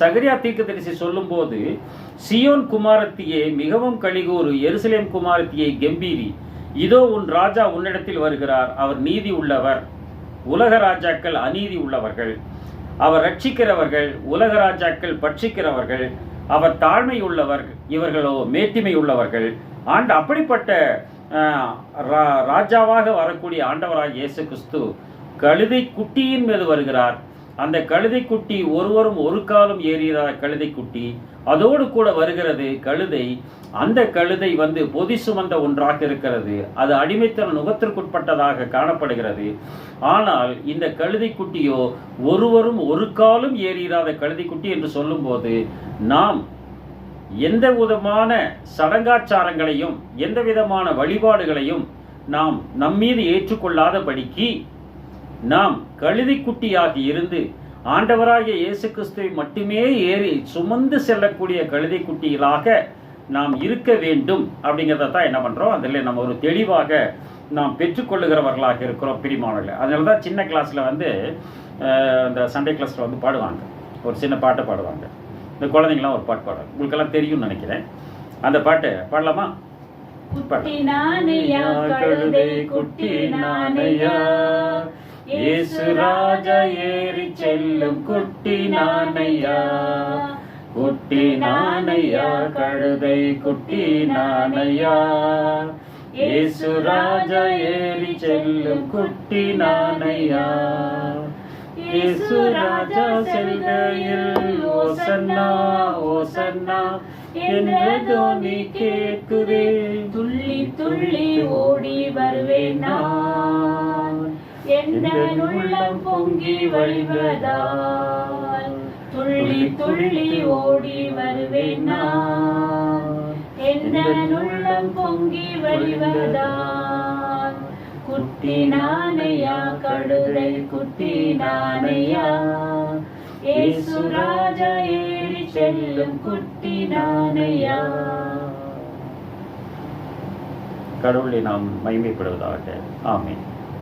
சகரியா தீர்க்கதரிசி சொல்லும் போது, சியோன் குமாரத்தியே மிகவும் களிகூறு, எருசலேம் குமாரத்தியே கெம்பீரி, இதோ உன் ராஜா உன்னிடத்தில் வருகிறார், அவர் நீதி உள்ளவர், உலக ராஜாக்கள் அநீதி உள்ளவர்கள், அவர் ரட்சிக்கிறவர்கள், உலக ராஜாக்கள் பட்சிக்கிறவர்கள், அவர் தாழ்மை உள்ளவர், இவர்களோ மேட்டிமை உள்ளவர்கள். அப்படிப்பட்ட ராஜாவாக வரக்கூடிய ஆண்டவராக இயேசு கிறிஸ்து கழுதை குட்டியின் மீது வருகிறார். அந்த கழுதை குட்டி ஒருவரும் ஒரு காலம் ஏறியதாத கழுதை குட்டி, அதோடு கூட வருகிறது கழுதை. அந்த கழுதை பொதி சுமந்த ஒன்றாக இருக்கிறது. அது அடிமைத்தன நுகத்திற்குட்பட்டதாக காணப்படுகிறது. ஆனால் இந்த கழுதை குட்டியோ ஒருவரும் ஒரு காலம் ஏறியதாத கழுதை குட்டி என்று சொல்லும்போது, நாம் எந்த விதமான சடங்காச்சாரங்களையும் எந்த விதமான வழிபாடுகளையும் நாம் நம்மீது ஏற்றுக்கொள்ளாதபடிக்கு நாம் கழுதை குட்டியாகி இருந்து ஆண்டவராகிய இயேசு கிறிஸ்துவை மட்டுமே ஏறி சுமந்து செல்லக்கூடிய கழுதை குட்டிகளாக நாம் இருக்க வேண்டும். அப்படிங்கிறத தான் என்ன பண்ணுறோம், அதில் நம்ம ஒரு தெளிவாக நாம் பெற்றுக்கொள்ளுகிறவர்களாக இருக்கிறோம் பிரிமானவர்கள். அதனால தான் சின்ன கிளாஸில் இந்த சண்டே கிளாஸில் பாடுவாங்க, ஒரு சின்ன பாட்டை பாடுவாங்க. இந்த குழந்தைங்களாம் ஒரு பாட்டு பாடுவாங்க, உங்களுக்கெல்லாம் தெரியும்னு நினைக்கிறேன். அந்த பாட்டு பாடலாமா? கழுதை குட்டி நானையா, இயேசு ராஜா ஏறி செல்லும் குட்டி நானையா, குட்டி நானையா, கழுதை குட்டி நானையா, இயேசு ராஜா ஏறி செல்லும் குட்டி நானையா. இயேசு ராஜா செல்கையில் ஓசன்னா ஓசன்னா என்ற தோனி கேட்குதே, துள்ளி துள்ளி ஓடி வருவேன் நான், எந்த உள்ளம் பொங்கி வழிவதால், துள்ளி துள்ளி ஓடி வருவேன் நான், எந்த உள்ளம் பொங்கி வழிவதால். குட்டி நானையா, கழுதை குட்டி நானையா, இயேசு ராஜா ஏறி செல்லும் குட்டி நானையா. கடவுளை நாம் மகிமைப்படுவதாக. ஆமென்.